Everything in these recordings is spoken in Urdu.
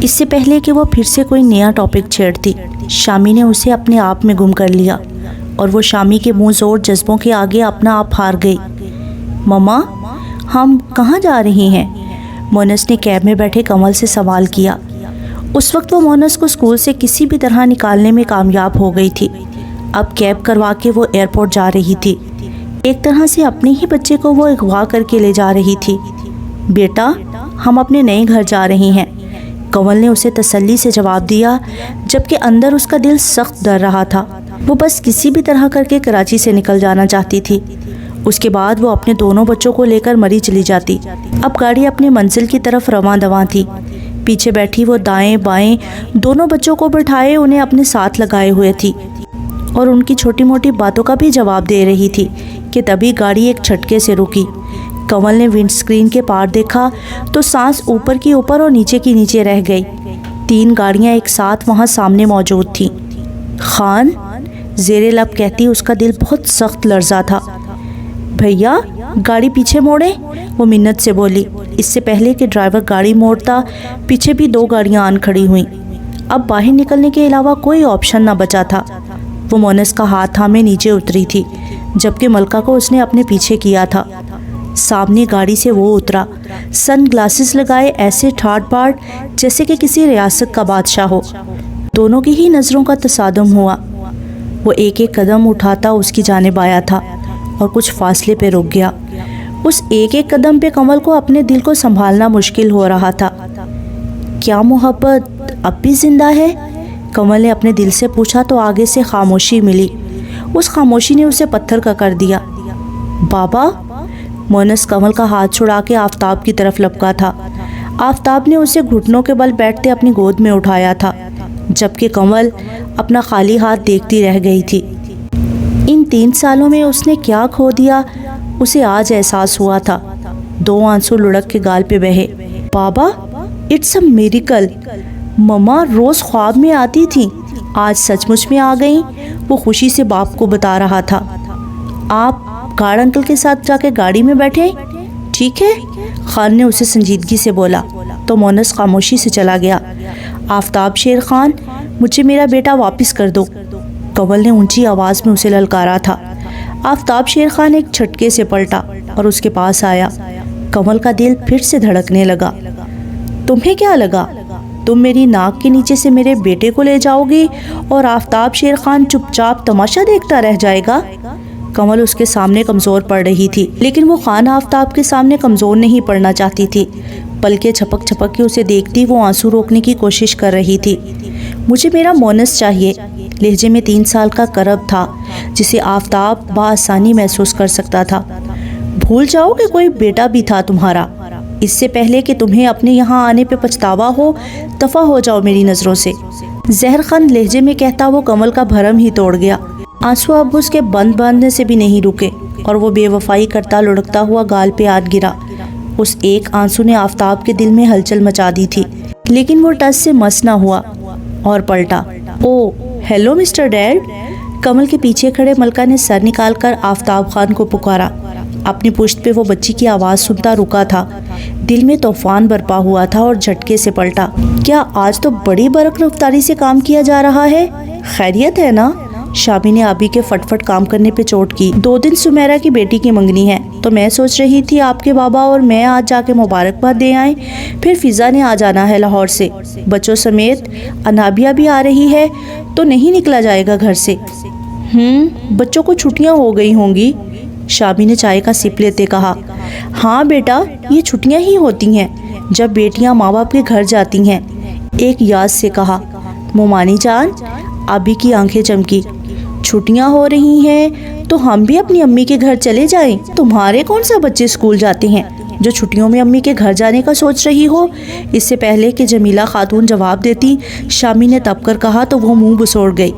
اس سے پہلے کہ وہ پھر سے کوئی نیا ٹاپک چھیڑتی، شامی نے اسے اپنے آپ میں گم کر لیا اور وہ شامی کے منہ زور جذبوں کے آگے اپنا آپ ہار گئی۔ مما، ہم کہاں جا رہی ہیں؟ مونس نے کیب میں بیٹھے کمل سے سوال کیا۔ اس وقت وہ مونس کو اسکول سے کسی بھی طرح نکالنے میں کامیاب ہو گئی تھی۔ اب کیب کروا کے وہ ایئرپورٹ جا رہی تھی۔ ایک طرح سے اپنے ہی بچے کو وہ اغوا کر کے لے جا رہی تھی۔ بیٹا، ہم اپنے نئے گھر جا رہے ہیں، کمل نے اسے تسلی سے جواب دیا، جبکہ اندر اس کا دل سخت ڈر رہا تھا۔ وہ بس کسی بھی طرح کر کے کراچی سے نکل جانا چاہتی تھی۔ اس کے بعد وہ اپنے دونوں بچوں کو لے کر مری چلی جاتی۔ اب گاڑی اپنی منزل کی طرف رواں دواں تھی۔ پیچھے بیٹھی وہ دائیں بائیں دونوں بچوں کو بٹھائے انہیں اپنے ساتھ لگائے ہوئے تھی اور ان کی چھوٹی موٹی باتوں کا بھی جواب دے رہی تھی کہ تبھی گاڑی ایک جھٹکے سے رکی۔ کمل نے ونڈ سکرین کے پار دیکھا تو سانس اوپر کی اوپر اور نیچے کی نیچے رہ گئی۔ 3 گاڑیاں ایک ساتھ وہاں سامنے موجود تھیں۔ خان، زیر لب کہتی اس کا دل بہت سخت لرزا تھا۔ بھیا، گاڑی پیچھے موڑیں، وہ منت سے بولی۔ اس سے پہلے کہ ڈرائیور گاڑی موڑتا، پیچھے بھی 2 گاڑیاں آن کھڑی ہوئیں۔ اب باہر نکلنے کے علاوہ کوئی آپشن نہ بچا تھا۔ وہ مونس کا ہاتھ تھامے نیچے اتری تھی، جبکہ ملکہ کو اس نے اپنے پیچھے کیا تھا۔ سامنے گاڑی سے وہ اترا، سن گلاسز لگائے ایسے ٹھاٹ باٹ جیسے کہ کسی ریاست کا بادشاہ ہو۔ دونوں کی ہی نظروں کا تصادم ہوا۔ وہ ایک ایک قدم اٹھاتا اس کی جانب آیا تھا اور کچھ فاصلے پہ رک گیا۔ اس ایک ایک قدم پہ کمل کو اپنے دل کو سنبھالنا مشکل ہو رہا تھا۔ کیا محبت اب بھی زندہ ہے؟ کمل نے اپنے دل سے پوچھا تو آگے سے خاموشی ملی۔ اس خاموشی نے اسے پتھر کا کر دیا۔ بابا، مونس کمل کا ہاتھ چھڑا کے آفتاب کی طرف لپکا تھا۔ آفتاب نے اسے گھٹنوں کے بل بیٹھتے اپنی گود میں اٹھایا تھا، جبکہ کمل اپنا خالی ہاتھ دیکھتی رہ گئی تھی۔ ان 3 سالوں میں اس نے کیا کھو دیا، اسے آج احساس ہوا تھا۔ 2 آنسو لڑک کے گال پہ بہے۔ بابا، اٹس اے میریکل۔ مما روز خواب میں آتی تھیں، آج سچ مچ میں آ گئیں، وہ خوشی سے باپ کو بتا رہا تھا۔ آپ گارڈ انکل کے ساتھ جا کے گاڑی میں بیٹھے، ٹھیک ہے؟ خان نے اسے سنجیدگی سے بولا تو مونس خاموشی سے چلا گیا۔ آفتاب شیر خان، مجھے میرا بیٹا واپس کر دو، کمل نے اونچی آواز میں اسے للکارا تھا۔ آفتاب شیر خان ایک جھٹکے سے پلٹا اور اس کے پاس آیا۔ کمل کا دل پھر سے دھڑکنے لگا۔ تمہیں کیا لگا تم میری ناک کے نیچے سے میرے بیٹے کو لے جاؤ گی اور آفتاب شیر خان چپ چاپ تماشا دیکھتا رہ جائے گا؟ کمل اس کے سامنے کمزور پڑ رہی تھی، لیکن وہ خان آفتاب کے سامنے کمزور نہیں پڑنا چاہتی تھی۔ پلکیں چھپک چھپک کے اسے دیکھتی وہ آنسو روکنے کی کوشش کر رہی تھی۔ مجھے میرا مونس چاہیے، لہجے میں 3 سال کا کرب تھا جسے آفتاب بآسانی محسوس کر سکتا تھا۔ بھول جاؤ کہ کوئی بیٹا بھی تھا تمہارا، اس سے پہلے کہ تمہیں اپنے یہاں آنے پہ پچھتاوا ہو، دفع ہو جاؤ میری نظروں سے، زہر خند لہجے میں کہتا وہ کمل کا بھرم ہی توڑ گیا۔ آنسو اب اس کے بند باندھنے سے بھی نہیں رکے اور وہ بے وفائی کرتا لڑکتا ہوا گال پہ آ گرا۔ اس ایک آنسو نے آفتاب کے دل میں ہلچل مچا دی تھی، لیکن وہ ٹس سے مس نہ ہوا اور پلٹا۔ او ہیلو مسٹر ڈیڈ، کمل کے پیچھے کھڑے ملکہ نے سر نکال کر آفتاب خان کو پکارا۔ اپنی پشت پہ وہ بچی کی آواز سنتا رکا تھا، دل میں طوفان برپا ہوا تھا اور جھٹکے سے پلٹا۔ کیا آج تو بڑی برق رفتاری سے کام کیا جا رہا ہے؟ خیریت ہے نا؟ شامی نے ابھی کے فٹ فٹ کام کرنے پہ چوٹ کی۔ 2 دن سمیرا کی بیٹی کی منگنی ہے، تو میں سوچ رہی تھی آپ کے بابا اور میں آج جا کے مبارکباد دے آئیں، پھر فضا نے آ جانا ہے لاہور سے، بچوں سمیت، انابیہ بھی آ رہی ہے، تو نہیں نکلا جائے گا گھر سے۔ بچوں کو چھٹیاں ہو گئی ہوں گی، شامی نے چائے کا سپ لیتے کہا۔ ہاں بیٹا، یہ چھٹیاں ہی ہوتی ہیں جب بیٹیاں ماں باپ کے گھر جاتی ہیں، ایک یاز سے کہا۔ مومانی جان، ابھی کی آنکھیں چمکی۔ چھٹیاں ہو رہی ہیں تو ہم بھی اپنی امی کے گھر چلے جائیں؟ تمہارے کون سا بچے اسکول جاتے ہیں جو چھٹیوں میں امی کے گھر جانے کا سوچ رہی ہو؟ اس سے پہلے کہ جمیلہ خاتون جواب دیتی، شامی نے تب کر کہا تو وہ منہ بسوڑ گئی۔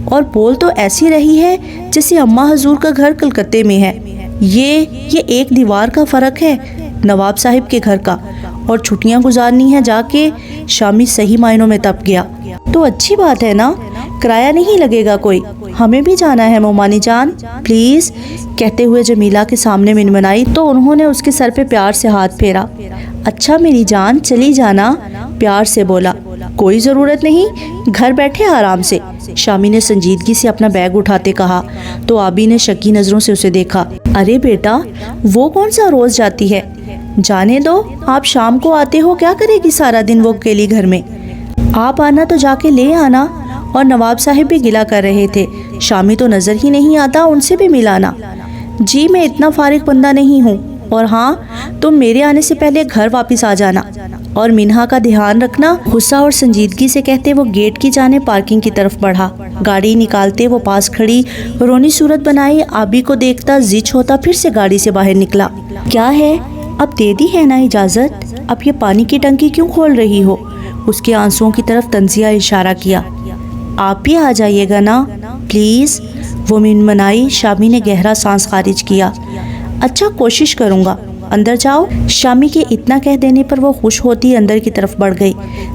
اور بول تو ایسی رہی ہے جیسے اماں حضور کا گھر کلکتے میں ہے۔ یہ ایک دیوار کا فرق ہے نواب صاحب کے گھر کا، اور چھٹیاں گزارنی ہیں جا کے۔ شامی صحیح معنوں میں تپ گیا۔ تو اچھی بات ہے نا، کرایہ نہیں لگے گا کوئی، ہمیں بھی جانا ہے مومانی جان پلیز، کہتے ہوئے جمیلہ کے سامنے منمنائی تو انہوں نے اس کے سر پہ پیار سے ہاتھ پھیرا۔ اچھا میری جان چلی جانا، پیار سے بولا۔ کوئی ضرورت نہیں، گھر بیٹھے آرام سے، شامی نے سنجیدگی سے اپنا بیگ اٹھاتے کہا تو آبی نے شکی نظروں سے اسے دیکھا۔ ارے بیٹا، وہ کون سا روز جاتی ہے، جانے دو، آپ شام کو آتے ہو، کیا کرے گی سارا دن وہ اکیلی گھر میں؟ آپ آنا تو جا کے لے آنا۔ اور نواب صاحب بھی گلہ کر رہے تھے، شامی تو نظر ہی نہیں آتا، ان سے بھی ملانا۔ جی میں اتنا فارغ بندہ نہیں ہوں، اور ہاں تم میرے آنے سے پہلے گھر واپس آ جانا، اور منہا کا دھیان رکھنا۔ غصہ اور سنجیدگی سے کہتے وہ گیٹ کی جانب پارکنگ کی طرف بڑھا۔ گاڑی نکالتے وہ پاس کھڑی رونی صورت بنائی آبی کو دیکھتا زچ ہوتا پھر سے گاڑی سے باہر نکلا۔ کیا ہے، اب دے دی ہے نا اجازت؟ اب یہ پانی کی ٹنکی کیوں کھول رہی ہو؟ اس کے آنسوؤں کی طرف تنزیہ اشارہ کیا۔ آپ بھی آ جائیے گا نا پلیز، وہ منمنائی۔ شامی نے گہرا سانس خارج کیا۔ اچھا کوشش کروں گا، اندر جاؤ۔ شامی کے اتنا کہہ دینے پر وہ خوش ہوتی اندر کی طرف بڑھ گئی،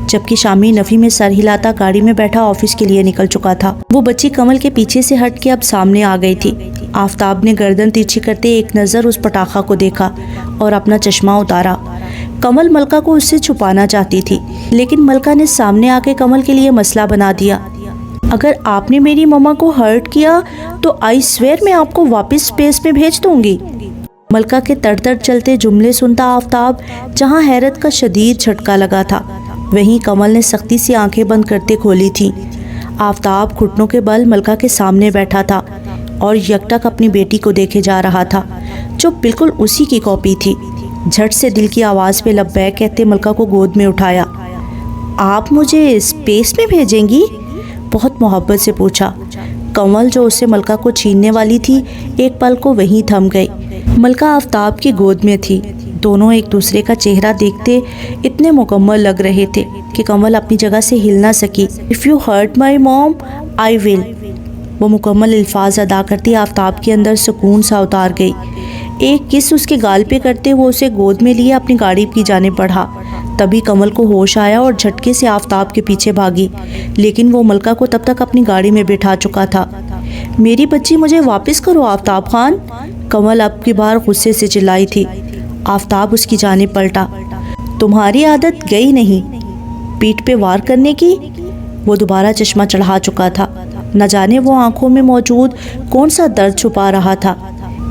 جبکہ شامی نفی میں سر ہلاتا گاڑی میں بیٹھا آفس کے لیے نکل چکا تھا۔ وہ بچی کمل کے پیچھے سے ہٹ کے اب سامنے آ گئی تھی۔ آفتاب نے گردن ترچھی کرتے ایک نظر اس پٹاخہ کو دیکھا اور اپنا چشمہ اتارا۔ کمل ملکہ کو اس سے چھپانا چاہتی تھی، لیکن ملکہ نے سامنے آ کے کمل کے لیے مسئلہ بنا دیا۔ اگر آپ نے میری مما کو ہرٹ کیا تو آئی سویئر میں آپ کو واپس اسپیس میں بھیج دوں گی۔ ملکہ کے تڑ تڑ چلتے جملے سنتا آفتاب جہاں حیرت کا شدید جھٹکا لگا تھا، وہیں کمل نے سختی سے آنکھیں بند کرتے کھولی تھی۔ آفتاب گھٹنوں کے بل ملکہ کے سامنے بیٹھا تھا اور یکٹک اپنی بیٹی کو دیکھے جا رہا تھا جو بالکل اسی کی کاپی تھی۔ جھٹ سے دل کی آواز پہ لبیک کہتے ملکہ کو گود میں اٹھایا۔ آپ مجھے اسپیس میں بھیجیں گی؟ بہت محبت سے پوچھا۔ کمل جو اسے ملکہ کو چھیننے والی تھی ایک پل کو وہیں تھم گئی۔ ملکہ آفتاب کی گود میں تھی، دونوں ایک دوسرے کا چہرہ دیکھتے اتنے مکمل لگ رہے تھے کہ کمل اپنی جگہ سے ہل نہ سکی۔ If you hurt my mom, I will۔ وہ مکمل الفاظ ادا کرتی آفتاب کے اندر سکون سا اتار گئی۔ ایک کس اس کے گال پہ کرتے وہ اسے گود میں لیے اپنی گاڑی کی جانب بڑھا۔ تبھی کمل کو ہوش آیا اور جھٹکے سے آفتاب کے پیچھے بھاگی، لیکن وہ ملکہ کو تب تک اپنی گاڑی میں بٹھا چکا تھا۔ میری بچی مجھے واپس کرو آفتاب خان، کمل اب کی بار غصے سے چلائی تھی۔ آفتاب اس کی جانب پلٹا۔ تمہاری عادت گئی نہیں پیٹھ پہ وار کرنے کی؟ وہ دوبارہ چشمہ چڑھا چکا تھا، نہ جانے وہ آنکھوں میں موجود کون سا درد چھپا رہا تھا۔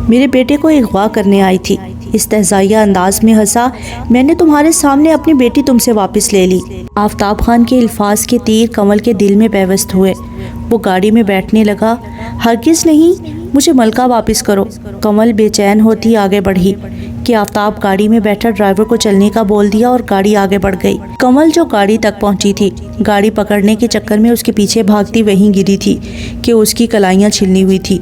میرے بیٹے کو اغوا کرنے آئی تھی، استہزائیہ انداز میں ہنسا۔ میں نے تمہارے سامنے اپنی بیٹی تم سے واپس لے لی۔ آفتاب خان کے الفاظ کے تیر کمل کے دل میں پیوست ہوئے۔ وہ گاڑی میں بیٹھنے لگا۔ ہرگز نہیں، مجھے ملکہ واپس کرو۔ کمل بے چین ہوتی آگے بڑھی کہ آفتاب گاڑی میں بیٹھا ڈرائیور کو چلنے کا بول دیا اور گاڑی آگے بڑھ گئی۔ کمل جو گاڑی تک پہنچی تھی، گاڑی پکڑنے کے چکر میں اس کے پیچھے بھاگتی وہیں گری تھی کہ اس کی کلائیاں چھلنی ہوئی تھی۔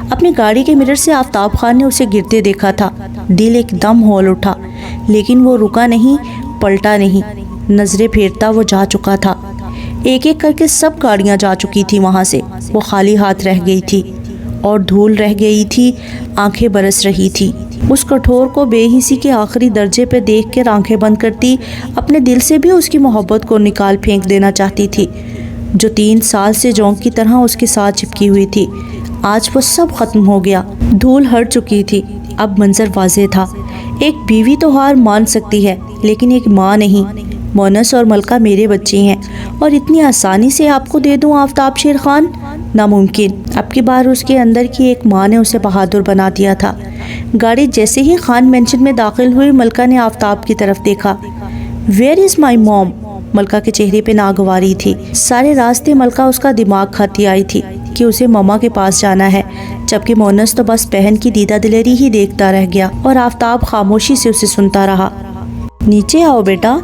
اپنی گاڑی کے مرر سے آفتاب خان نے اسے گرتے دیکھا تھا، دل ایک دم ہول اٹھا، لیکن وہ رکا نہیں، پلٹا نہیں، نظریں پھیرتا وہ جا چکا تھا۔ ایک ایک کر کے سب گاڑیاں جا چکی تھی وہاں سے، وہ خالی ہاتھ رہ گئی تھی اور دھول رہ گئی تھی، آنکھیں برس رہی تھی۔ اس کٹھور کو بے حسی کے آخری درجے پہ دیکھ کر آنکھیں بند کرتی اپنے دل سے بھی اس کی محبت کو نکال پھینک دینا چاہتی تھی، جو 3 سال سے جونک کی طرح اس کے ساتھ چپکی ہوئی تھی۔ آج وہ سب ختم ہو گیا، دھول ہٹ چکی تھی، اب منظر واضح تھا۔ ایک بیوی تو ہار مان سکتی ہے لیکن ایک ماں نہیں۔ مونس اور ملکہ میرے بچے ہیں اور اتنی آسانی سے آپ کو دے دوں آفتاب شیر خان؟ ناممکن۔ اب کی بار اس کے اندر کی ایک ماں نے اسے بہادر بنا دیا تھا۔ گاڑی جیسے ہی خان مینشن میں داخل ہوئی، ملکہ نے آفتاب کی طرف دیکھا۔ ویئر از مائی موم؟ ملکہ کے چہرے پہ ناگواری تھی۔ سارے راستے ملکہ اس کا دماغ کھاتی آئی تھی کہ اسے ماما کے پاس جانا ہے، جبکہ مونس تو بس بہن کی دیدہ دلیری ہی دیکھتا رہ گیا اور آفتاب خاموشی سے اسے سنتا رہا۔ نیچے آؤ بیٹا۔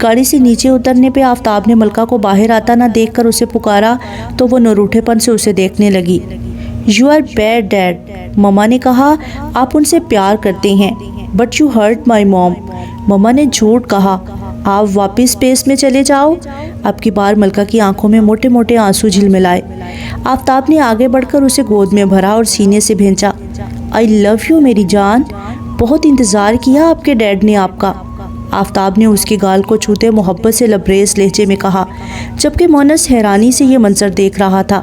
گاڑی سے نیچے اترنے پہ آفتاب نے ملکہ کو باہر آتا نہ دیکھ کر اسے پکارا تو وہ نروٹھے پن سے اسے دیکھنے لگی۔ یو آر بیڈ ڈیڈ، مما نے کہا آپ ان سے پیار کرتے ہیں، بٹ یو ہرٹ مائی موم۔ مما نے جھوٹ کہا، آپ واپس اسپیس میں چلے جاؤ۔ اب کی بار ملکہ کی آنکھوں میں موٹے موٹے آنسو جھلملائے۔ آفتاب نے آگے بڑھ کر اسے گود میں بھرا اور سینے سے بھینچا۔ آئی لو یو میری جان، بہت انتظار کیا آپ کے ڈیڈ نے آپ کا، آفتاب نے اس کے گال کو چھوتے محبت سے لبریز لہجے میں کہا، جبکہ مونس حیرانی سے یہ منظر دیکھ رہا تھا۔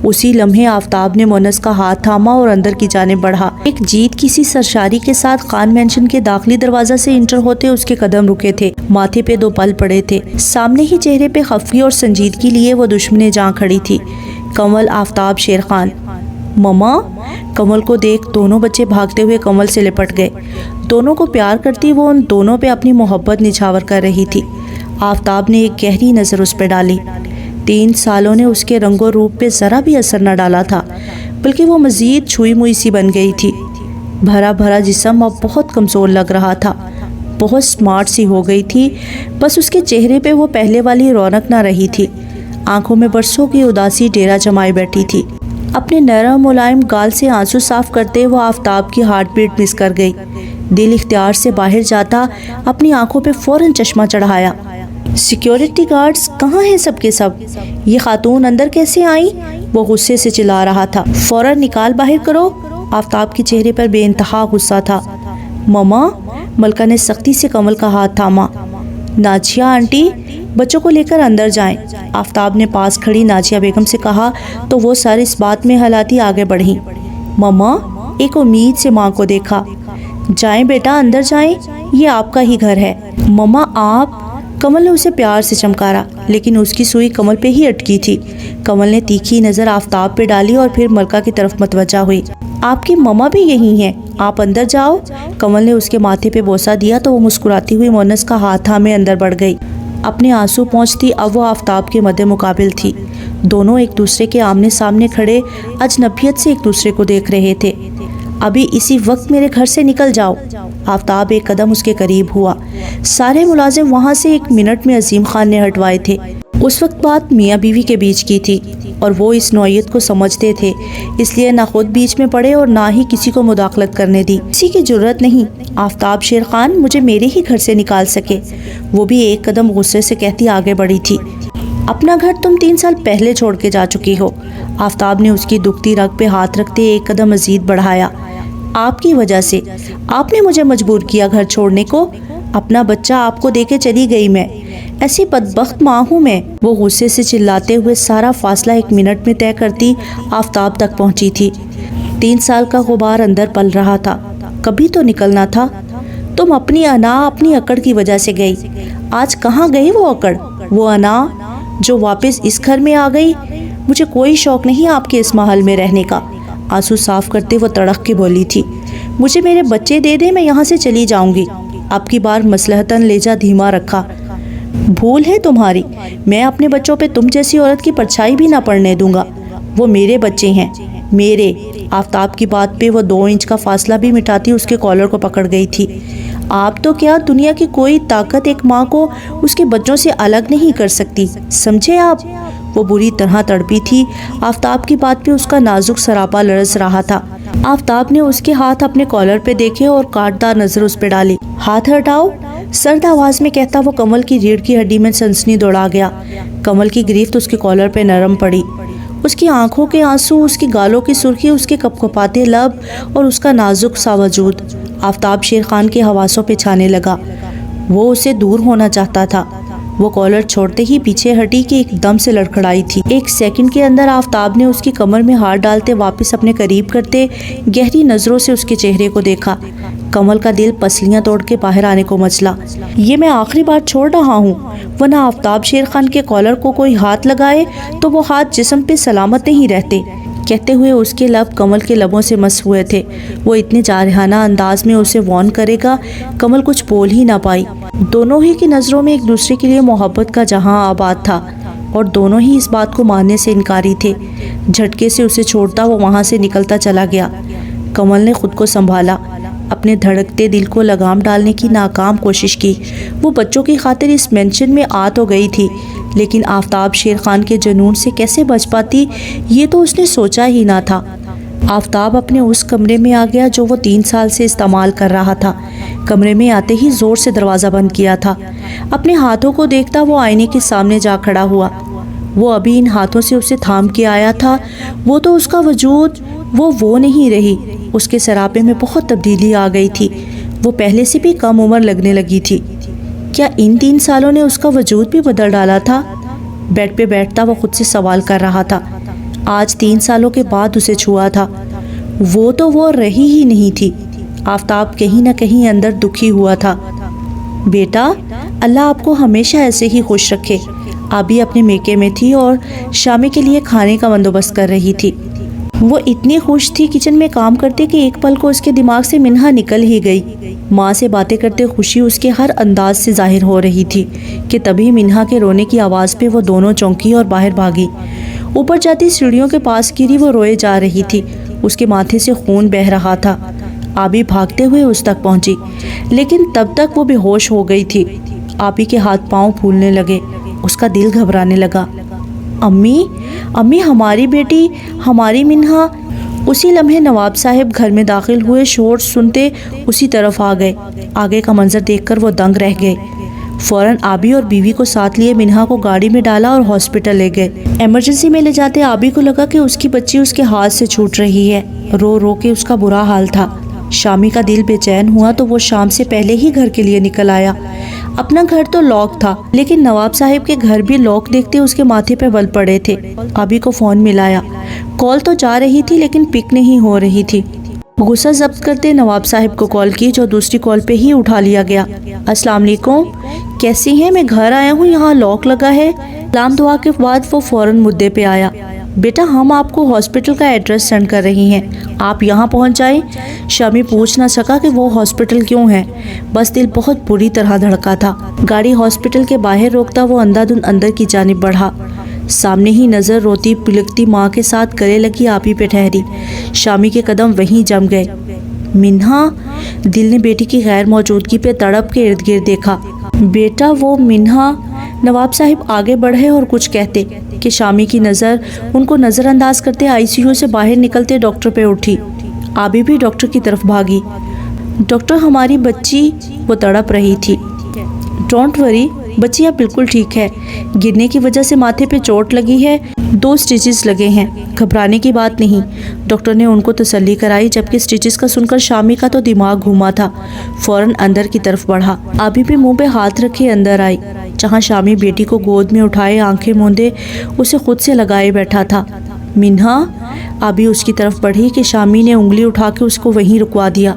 اسی لمحے آفتاب نے مونس کا ہاتھ تھاما اور اندر کی جانب بڑھا۔ ایک جیت کسی سرشاری کے ساتھ خان مینشن کے داخلی دروازہ سے انٹر ہوتے اس کے قدم رکے تھے، ماتھے پہ 2 پل پڑے تھے، سامنے ہی چہرے پہ خفگی اور سنجیدگی لیے وہ دشمنے جان کھڑی تھی، کمل، آفتاب، شیر خان۔ مما! کمل کو دیکھ دونوں بچے بھاگتے ہوئے کمل سے لپٹ گئے۔ دونوں کو پیار کرتی وہ ان دونوں پہ اپنی محبت نچھاور کر رہی تھی۔ آفتاب نے ایک گہری نظر اس پہ ڈالی۔ 3 سالوں نے اس کے رنگ و روپ پہ ذرا بھی اثر نہ ڈالا تھا، بلکہ وہ مزید چھوئی موئی سی بن گئی تھی۔ بھرا بھرا جسم اب بہت کمزور لگ رہا تھا، بہت سمارٹ سی ہو گئی تھی، بس اس کے چہرے پہ وہ پہلے والی رونق نہ رہی تھی۔ آنکھوں میں برسوں کی اداسی ڈیرا جمائے بیٹھی تھی۔ اپنے نرم ملائم گال سے آنسو صاف کرتے وہ آفتاب کی ہارٹ بیٹ مس کر گئی۔ دل اختیار سے باہر جاتا اپنی آنکھوں پہ فوراً چشمہ چڑھایا۔ سیکیورٹی گارڈز کہاں ہیں سب کے سب؟ یہ خاتون اندر کیسے آئیں؟ وہ غصے سے چلا رہا تھا۔ فوراً نکال باہر کرو۔ آفتاب کے چہرے پر بے انتہا غصہ تھا۔ مما! ملکہ نے سختی سے کمل کا ہاتھ تھاما۔ ناجیہ آنٹی، بچوں کو لے کر اندر جائیں، آفتاب نے پاس کھڑی ناجیہ بیگم سے کہا تو وہ سر اس بات میں ہلاتی آگے بڑھیں۔ مما! ایک امید سے ماں کو دیکھا۔ جائیں بیٹا، اندر جائیں، یہ آپ کا ہی گھر ہے۔ مما آپ! کمل نے اسے پیار سے چمکارا، لیکن اس کی سوئی کمل پہ ہی اٹکی تھی۔ کمل نے تیکھی نظر آفتاب پہ ڈالی اور پھر ملکہ کی طرف متوجہ ہوئی۔ آپ کی مما بھی یہی ہیں، آپ اندر جاؤ۔ کمل نے اس کے ماتھے پہ بوسہ دیا تو وہ مسکراتی ہوئی مونس کا ہاتھ تھامے اندر بڑھ گئی۔ اپنے آنسو پہنچتی اب وہ آفتاب کے مد مقابل تھی۔ دونوں ایک دوسرے کے آمنے سامنے کھڑے اجنبیت سے ایک دوسرے کو دیکھ رہے تھے۔ ابھی اسی وقت میرے گھر سے نکل جاؤ۔ آفتاب ایک قدم اس کے قریب ہوا۔ سارے ملازم وہاں سے 1 منٹ میں عظیم خان نے ہٹوائے تھے۔ اس وقت بات میاں بیوی کے بیچ کی تھی اور وہ اس نوعیت کو سمجھتے تھے، اس لیے نہ خود بیچ میں پڑے اور نہ ہی کسی کو مداخلت کرنے دی۔ کسی کی جرت نہیں آفتاب شیر خان مجھے میرے ہی گھر سے نکال سکے، وہ بھی ایک قدم غصے سے کہتی آگے بڑھی تھی۔ اپنا گھر تم 3 سال پہلے چھوڑ کے جا چکی ہو۔ آفتاب نے اس کی دکھتی رگ پہ ہاتھ رکھتے ایک قدم مزید بڑھایا۔ آپ کی وجہ سے آپ نے مجھے مجبور کیا گھر چھوڑنے کو، اپنا بچہ آپ کو دے کے چلی گئی میں، ایسی بدبخت ماں ہوں میں۔ وہ غصے سے چلاتے ہوئے سارا فاصلہ 1 منٹ میں طے کرتی آفتاب تک پہنچی تھی۔ 3 سال کا غبار اندر پل رہا تھا، کبھی تو نکلنا تھا۔ تم اپنی انا، اپنی اکڑ کی وجہ سے گئی۔ آج کہاں گئی وہ اکڑ، وہ انا جو واپس اس گھر میں آ گئی؟ مجھے کوئی شوق نہیں آپ کے اس محل میں رہنے کا۔ آنسو صاف کرتے وہ تڑق کے بولی تھی۔ مجھے میرے بچے دے دے، میں یہاں سے چلی جاؤں گی۔ اب کی بار مصلحتاً لہجہ دھیما رکھا۔ بھول ہے تمہاری، میں اپنے بچوں پہ تم جیسی عورت کی پرچھائی بھی نہ پڑنے دوں گا۔ وہ میرے بچے ہیں، میرے۔ آفتاب کی بات پہ وہ 2 انچ کا فاصلہ بھی مٹاتی اس کے کالر کو پکڑ گئی تھی۔ آپ تو کیا، دنیا کی کوئی طاقت ایک ماں کو اس کے بچوں سے الگ نہیں کر سکتی، سمجھے آپ؟ وہ بری طرح تڑپی تھی۔ آفتاب کی بات پہ اس کا نازک سراپا لرز رہا تھا۔ آفتاب نے اس کے ہاتھ اپنے کالر پہ دیکھے اور کاٹدار نظر اس پہ ڈالی۔ ہاتھ ہٹاؤ، سرد آواز میں کہتا وہ کمل کی ریڑھ کی ہڈی میں سنسنی دوڑا گیا۔ کمل کی گریفت اس کے کالر پہ نرم پڑی۔ اس کی آنکھوں کے آنسو، اس کی گالوں کی سرخی، اس کے کپ کپاتے لب اور اس کا نازک سا وجود آفتاب شیر خان کے حواسوں پہ چھانے لگا۔ وہ اسے دور ہونا چاہتا تھا۔ وہ کالر چھوڑتے ہی پیچھے ہٹی کہ ایک دم سے لڑکھڑائی تھی۔ 1 سیکنڈ کے اندر آفتاب نے اس کی کمر میں ہاتھ ڈالتے واپس اپنے قریب کرتے گہری نظروں سے اس کے چہرے کو دیکھا۔ کمل کا دل پسلیاں توڑ کے باہر آنے کو مچلا۔ یہ میں آخری بار چھوڑ رہا ہوں، ورنہ آفتاب شیر خان کے کالر کو کوئی ہاتھ لگائے تو وہ ہاتھ جسم پہ سلامت نہیں رہتے۔ کہتے ہوئے اس کے لب کمل کے لبوں سے مس ہوئے تھے۔ وہ اتنے جارحانہ انداز میں اسے وارن کرے گا، کمل کچھ بول ہی نہ پائی۔ دونوں ہی کی نظروں میں ایک دوسرے کے لیے محبت کا جہاں آباد تھا اور دونوں ہی اس بات کو ماننے سے انکاری تھے۔ جھٹکے سے اسے چھوڑتا وہ وہاں سے نکلتا چلا گیا۔ کمل نے خود کو سنبھالا، اپنے دھڑکتے دل کو لگام ڈالنے کی ناکام کوشش کی۔ وہ بچوں کی خاطر اس مینشن میں آ تو گئی تھی، لیکن آفتاب شیر خان کے جنون سے کیسے بچ پاتی یہ تو اس نے سوچا ہی نہ تھا۔ آفتاب اپنے اس کمرے میں آ گیا جو وہ 3 سال سے استعمال کر رہا تھا۔ کمرے میں آتے ہی زور سے دروازہ بند کیا تھا۔ اپنے ہاتھوں کو دیکھتا وہ آئینے کے سامنے جا کھڑا ہوا۔ وہ ابھی ان ہاتھوں سے اسے تھام کے آیا تھا، وہ تو اس کا وجود وہ نہیں رہی۔ اس کے سراپے میں بہت تبدیلی آ گئی تھی، وہ پہلے سے بھی کم عمر لگنے لگی تھی۔ کیا ان 3 سالوں نے اس کا وجود بھی بدل ڈالا تھا؟ بیڈ پہ بیٹھتا وہ خود سے سوال کر رہا تھا۔ آج 3 سالوں کے بعد اسے چھوا تھا۔ وہ تو وہ رہی ہی نہیں تھی۔ آفتاب کہیں نہ کہیں اندر دکھی ہوا تھا۔ بیٹا، اللہ آپ کو ہمیشہ ایسے ہی خوش رکھے۔ آبی اپنے میکے میں تھی اور شامی کے لیے کھانے کا بندوبست کر رہی تھی۔ وہ اتنی خوش تھی کچن میں کام کرتے کہ ایک پل کو اس کے دماغ سے منہا نکل ہی گئی۔ ماں سے باتیں کرتے خوشی اس کے ہر انداز سے ظاہر ہو رہی تھی کہ تبھی منہا کے رونے کی آواز پہ وہ دونوں چونکی اور باہر بھاگی۔ اوپر جاتی سیڑھیوں کے پاس گری وہ روئے جا رہی تھی۔ اس کے ماتھے سے خون بہہ رہا تھا۔ آبی بھاگتے ہوئے اس تک پہنچی، لیکن تب تک وہ بے ہوش ہو گئی تھی۔ آبی کے ہاتھ پاؤں پھولنے لگے، اس کا دل گھبرانے لگا۔ امی، امی، ہماری بیٹی، ہماری منہا۔ اسی لمحے نواب صاحب گھر میں داخل ہوئے، شور سنتے اسی طرف آ گئے۔ آگے کا منظر دیکھ کر وہ دنگ رہ گئے۔ فوراً آبی اور بیوی کو ساتھ لیے منہا کو گاڑی میں ڈالا اور ہاسپٹل لے گئے۔ ایمرجنسی میں لے جاتے آبی کو لگا کہ اس کی بچی اس کے ہاتھ سے چھوٹ رہی ہے۔ رو رو کے اس کا برا حال تھا۔ شامی کا دل بے چین ہوا تو وہ شام سے پہلے ہی گھر کے لیے نکل آیا۔ اپنا گھر تو لاک تھا، لیکن نواب صاحب کے گھر بھی لاک دیکھتے اس کے ماتھے پہ بل پڑے تھے۔ آبی کو فون ملایا، کال تو جا رہی تھی لیکن پک نہیں ہو رہی تھی۔ غصہ ضبط کرتے نواب صاحب کو کال کی، جو دوسری کال پہ ہی اٹھا لیا گیا۔ السلام علیکم، کیسی ہیں؟ میں گھر آیا ہوں، یہاں لاک لگا ہے۔ سلام دعا کے بعد وہ فوراً مدعے پہ آیا۔ بیٹا، ہم آپ کو ہاسپٹل کا ایڈریس سینڈ کر رہی ہیں، آپ یہاں پہنچ جائیں۔ شامی پوچھ نہ سکا کہ وہ ہاسپٹل کیوں ہے، بس دل بہت بری طرح دھڑکا تھا۔ گاڑی ہاسپٹل کے باہر روکتا وہ اندھا دھند اندر کی جانب بڑھا۔ سامنے ہی نظر روتی پلکتی ماں کے ساتھ گلے لگی آبی پہ ٹھہری۔ شامی کے قدم وہیں جم گئے۔ منہا، دل نے بیٹی کی غیر موجودگی پہ تڑپ کے ارد گرد دیکھا۔ بیٹا، وہ منہا۔ نواب صاحب آگے بڑھے اور کچھ کہتے کہ شامی کی نظر ان کو نظر انداز کرتے آئی سی یو سے باہر نکلتے ڈاکٹر پہ اٹھی۔ آبی بھی ڈاکٹر کی طرف بھاگی۔ ڈاکٹر، ہماری بچی، وہ تڑپ رہی تھی۔ ڈونٹ وری، بچی اب بالکل ٹھیک ہے، گرنے کی وجہ سے ماتھے پہ چوٹ لگی ہے، 2 سٹیچز لگے ہیں، گھبرانے کی بات نہیں۔ ڈاکٹر نے ان کو تسلی کرائی، جبکہ سٹیچز کا سن کر شامی کا تو دماغ گھوما تھا۔ فوراً اندر کی طرف بڑھا۔ آبی بھی منہ پہ ہاتھ رکھے اندر آئی، جہاں شامی بیٹی کو گود میں اٹھائے آنکھیں موندے اسے خود سے لگائے بیٹھا تھا۔ منہا، آبی اس کی طرف بڑھی کہ شامی نے انگلی اٹھا کے اس کو وہیں رکوا دیا۔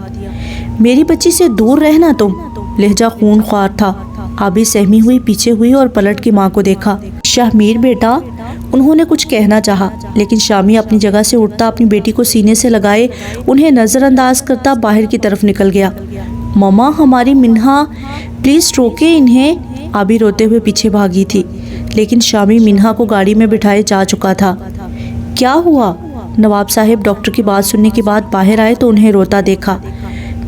میری بچی سے دور رہنا تم، لہجہ خون خوار تھا۔ آبی سہمی ہوئی پیچھے ہوئی اور پلٹ کے ماں کو دیکھا۔ شاہمیر بیٹا، انہوں نے کچھ کہنا چاہا، لیکن شامی اپنی جگہ سے اٹھتا اپنی بیٹی کو سینے سے لگائے انہیں نظر انداز کرتا باہر کی طرف نکل گیا۔ ماما، ہماری منہا، پلیز روکے انہیں۔ آبی روتے ہوئے پیچھے بھاگی تھی، لیکن شامی منہا کو گاڑی میں بٹھائے جا چکا تھا۔ کیا ہوا؟ نواب صاحب ڈاکٹر کی بات سننے کے بعد باہر آئے تو انہیں روتا دیکھا۔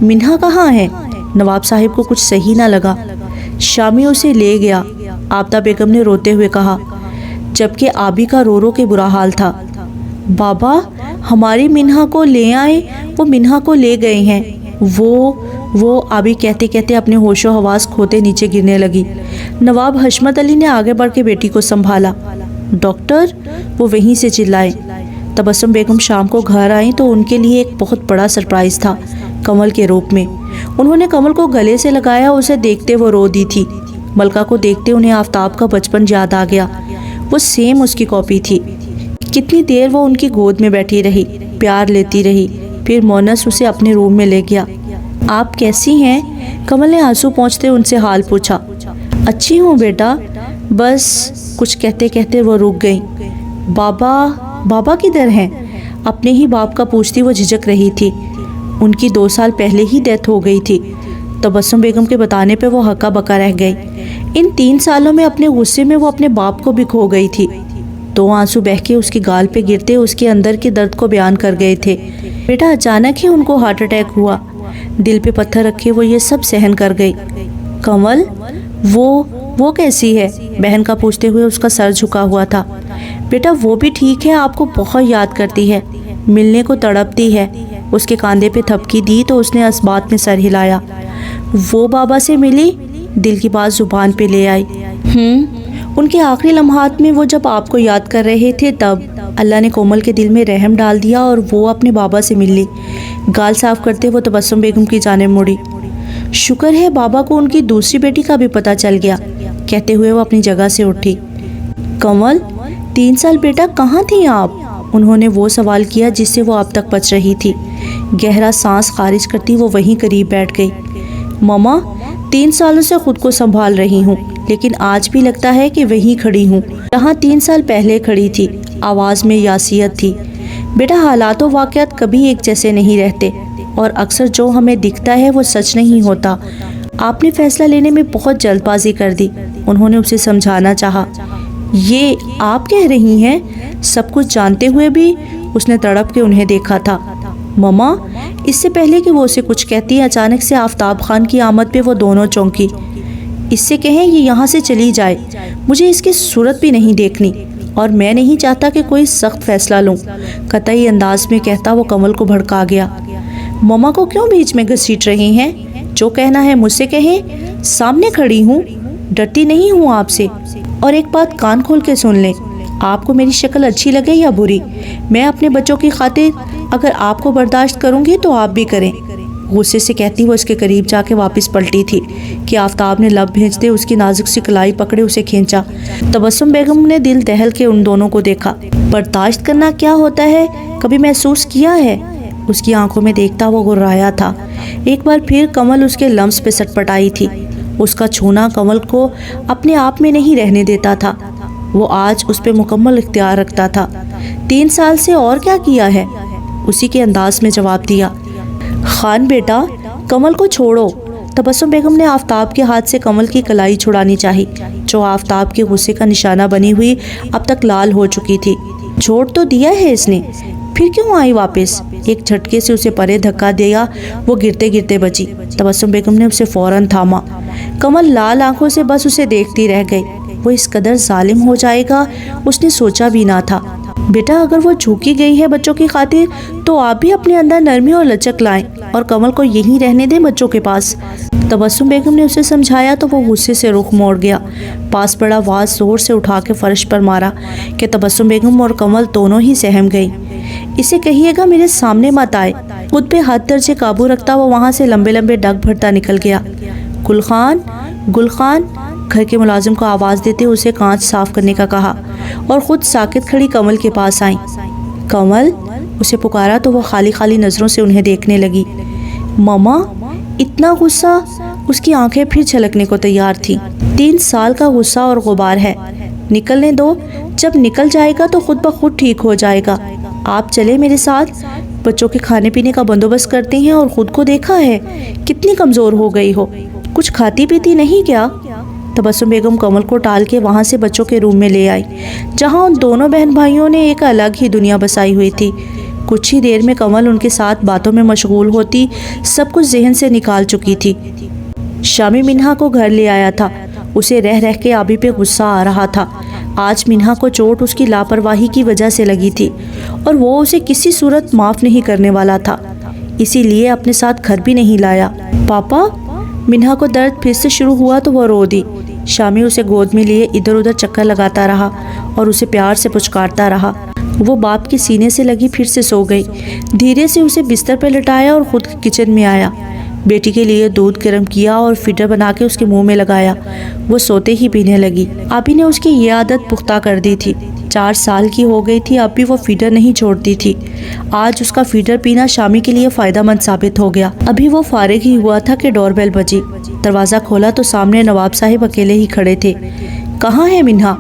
منہا کہاں ہے؟ نواب صاحب کو کچھ صحیح نہ لگا۔ شامی اسے لے گیا، آفتاب بیگم نے روتے ہوئے کہا، جبکہ آبی کا رو رو کے برا حال تھا۔ بابا، ہماری منہا کو لے آئے، وہ منہا کو لے گئے ہیں۔ وہ آبی کہتے کہتے اپنے ہوش و حواس کھوتے نیچے گرنے لگی۔ نواب حشمت علی نے آگے بڑھ کے بیٹی کو سنبھالا۔ ڈاکٹر، وہ وہیں سے چلائے۔ تبسم بیگم شام کو گھر آئیں تو ان کے لیے ایک بہت بڑا سرپرائز تھا، کمل کے روپ میں۔ انہوں نے کمل کو گلے سے لگایا، اسے دیکھتے وہ رو دی تھی۔ ملکہ کو دیکھتے انہیں آفتاب کا بچپن یاد آ گیا، وہ سیم اس کی کاپی تھی۔ کتنی دیر وہ ان کی گود میں بیٹھی رہی، پیار لیتی رہی، پھر مونس اسے اپنے روم میں لے گیا۔ آپ کیسی ہیں؟ کمل نے آنسو پہنچتے ان سے حال پوچھا۔ اچھی ہوں بیٹا، بس، کچھ کہتے کہتے وہ رک گئیں۔ بابا کدھر ہیں؟ اپنے ہی باپ کا پوچھتی وہ جھجک رہی تھی۔ ان کی 2 سال پہلے ہی ڈیتھ ہو گئی تھی۔ تبسم بیگم کے بتانے پہ وہ ہکا بکا رہ گئی۔ ان 3 سالوں میں اپنے غصے میں وہ اپنے باپ کو بھی کھو گئی تھی۔ 2 آنسو بہہ کے اس کی گال پہ گرتے اس کے اندر کے درد کو بیان کر گئے تھے۔ بیٹا، اچانک ہی ان کو ہارٹ اٹیک ہوا، دل پہ پتھر رکھے وہ یہ سب سہن کر گئی۔ کمل، وہ کیسی ہے؟ بہن کا پوچھتے ہوئے اس کا سر جھکا ہوا تھا۔ بیٹا، وہ بھی ٹھیک ہے، آپ کو بہت یاد کرتی ہے، ملنے کو تڑپتی ہے۔ اس کے کاندھے پہ تھپکی دی تو اس نے اسبات میں سر ہلایا۔ وہ بابا سے ملی؟ دل کی بات زبان پہ لے آئی۔ ان کے آخری لمحات میں وہ جب آپ کو یاد کر رہے تھے تب اللہ نے کومل کے دل میں رحم ڈال دیا اور وہ اپنے بابا سے مل لی۔ گال صاف کرتے وہ تبسم بیگم کی جانب مڑی۔ شکر ہے بابا کو ان کی دوسری بیٹی کا بھی پتہ چل گیا، کہتے ہوئے وہ اپنی جگہ سے اٹھی۔ کمل، 3 سال بیٹا کہاں تھی آپ؟ انہوں نے وہ سوال کیا جس سے وہ اب تک بچ رہی تھی۔ گہرا سانس خارج کرتی وہ وہیں قریب بیٹھ گئی۔ ماما، 3 سالوں سے خود کو سنبھال رہی ہوں، لیکن آج بھی لگتا ہے کہ وہیں کھڑی ہوں جہاں 3 سال پہلے کھڑی تھی۔ آواز میں یاسیت تھی۔ بیٹا، حالات و واقعات کبھی ایک جیسے نہیں رہتے، اور اکثر جو ہمیں دکھتا ہے وہ سچ نہیں ہوتا۔ آپ نے فیصلہ لینے میں بہت جلد بازی کر دی، انہوں نے اسے سمجھانا چاہا۔ یہ آپ کہہ رہی ہیں؟ سب کچھ جانتے ہوئے بھی؟ اس نے تڑپ کے انہیں دیکھا تھا۔ ماما، اس سے پہلے کہ وہ اسے کچھ کہتی، اچانک سے آفتاب خان کی آمد پہ وہ دونوں چونکی۔ اس سے کہیں یہ یہاں سے چلی جائے، مجھے اس کی صورت بھی نہیں دیکھنی، اور میں نہیں چاہتا کہ کوئی سخت فیصلہ لوں، قطعی انداز میں کہتا وہ کمل کو بھڑکا گیا۔ ماما کو کیوں بیچ میں گھسیٹ رہی ہیں؟ جو کہنا ہے مجھ سے کہیں، سامنے کھڑی ہوں، ڈرتی نہیں ہوں آپ سے۔ اور ایک بات کان کھول کے سن لیں، آپ کو میری شکل اچھی لگے یا بری، میں اپنے بچوں کی خاطر اگر آپ کو برداشت کروں گی تو آپ بھی کریں۔ غصے سے کہتی وہ اس کے قریب جا کے واپس پلٹی تھی کہ آفتاب نے لب بھیجتے اس کی نازک سی کلائی پکڑے اسے کھینچا۔ تبسم بیگم نے دل دہل کے ان دونوں کو دیکھا۔ برداشت کرنا کیا ہوتا ہے، کبھی محسوس کیا ہے؟ اس کی آنکھوں میں دیکھتا وہ گھرایا تھا۔ ایک بار پھر کمل اس کے لمس پہ سٹ پٹائی تھی۔ اس کا چھونا کمل کو اپنے آپ میں نہیں رہنے دیتا تھا، وہ آج اس پہ مکمل اختیار رکھتا تھا۔ 3 سال سے اور کیا کیا ہے؟ اسی کے انداز میں جواب دیا۔ خان بیٹا، کمل کو چھوڑو۔ تبسم بیگم نے آفتاب کے ہاتھ سے کمل کی کلائی چھڑانی چاہی، جو آفتاب کے غصے کا نشانہ بنی ہوئی اب تک لال ہو چکی تھی۔ چھوڑ تو دیا ہے اس نے، پھر کیوں آئی واپس؟ ایک جھٹکے سے اسے پرے دھکا دیا، وہ گرتے گرتے بچی۔ تبسم بیگم نے اسے فوراً تھاما۔ کمل لال آنکھوں سے بس اسے دیکھتی رہ گئی۔ وہ اس قدر ظالم ہو جائے گا اس نے سوچا بھی نہ تھا۔ بیٹا، اگر وہ جھوکی گئی ہے بچوں کی خاطر تو آپ بھی اپنے اندر نرمی اور لچک لائیں اور کمل کو یہیں رہنے دیں بچوں کے پاس۔ تبسم بیگم نے اسے سمجھایا تو وہ غصے سے رخ موڑ گیا۔ پاس پڑا واز زور سے اٹھا کے فرش پر مارا کہ تبسم بیگم اور کمل دونوں ہی سہم گئی۔ اسے کہیے گا میرے سامنے مت آئے۔ خود پہ حد درجے قابو رکھتا وہ وہاں سے لمبے لمبے ڈگ بھرتا نکل گیا۔ گل خان، گل خان، گھر کے ملازم کو آواز دیتے اسے کانچ صاف کرنے کا کہا، اور خود ساکت کھڑی کمل کے پاس آئیں۔ کمل، اسے پکارا تو وہ خالی خالی نظروں سے انہیں دیکھنے لگی۔ ماما، اتنا غصہ؟ اس کی آنکھیں پھر چھلکنے کو تیار تھی۔ 3 سال کا غصہ اور غبار ہے، نکلنے دو، جب نکل جائے گا تو خود بخود ٹھیک ہو جائے گا۔ آپ چلے میرے ساتھ، بچوں کے کھانے پینے کا بندوبست کرتے ہیں، اور خود کو دیکھا ہے کتنی کمزور ہو گئی ہو، کچھ کھاتی پیتی نہیں کیا؟ تبسم بیگم کمل کو ٹال کے وہاں سے بچوں کے روم میں لے آئی، جہاں ان دونوں بہن بھائیوں نے ایک الگ ہی دنیا بسائی ہوئی تھی۔ کچھ ہی دیر میں کمل ان کے ساتھ باتوں میں مشغول ہوتی سب کچھ ذہن سے نکال چکی تھی۔ شامی منہا کو گھر لے آیا تھا، اسے رہ رہ کے آبی پہ غصہ آ رہا تھا۔ آج منہا کو چوٹ اس کی لاپرواہی کی وجہ سے لگی تھی، اور وہ اسے کسی صورت معاف نہیں کرنے والا تھا، اسی لیے اپنے ساتھ گھر بھی نہیں لایا۔ پاپا، منہا کو درد پھر سے شروع ہوا تو وہ رو دی۔ شامی اسے گود میں لیے ادھر ادھر چکر لگاتا رہا اور اسے پیار سے پچکارتا رہا۔ وہ باپ کے سینے سے لگی پھر سے سو گئی۔ دھیرے سے اسے بستر پہ لٹایا اور خود کچن میں آیا۔ بیٹی کے لیے دودھ گرم کیا اور فیڈر بنا کے اس کے منہ میں لگایا۔ وہ سوتے ہی پینے لگی۔ آبی نے اس کی یہ عادت پختہ کر دی تھی۔ 4 سال کی ہو گئی تھی، اب بھی وہ فیڈر نہیں چھوڑتی تھی۔ آج اس کا فیڈر پینا شامی کے لیے فائدہ مند ثابت ہو گیا۔ ابھی وہ فارغ ہی ہوا تھا کہ ڈور بیل بجی۔ دروازہ کھولا تو سامنے نواب صاحب اکیلے ہی کھڑے تھے۔ کہاں ہے منہا؟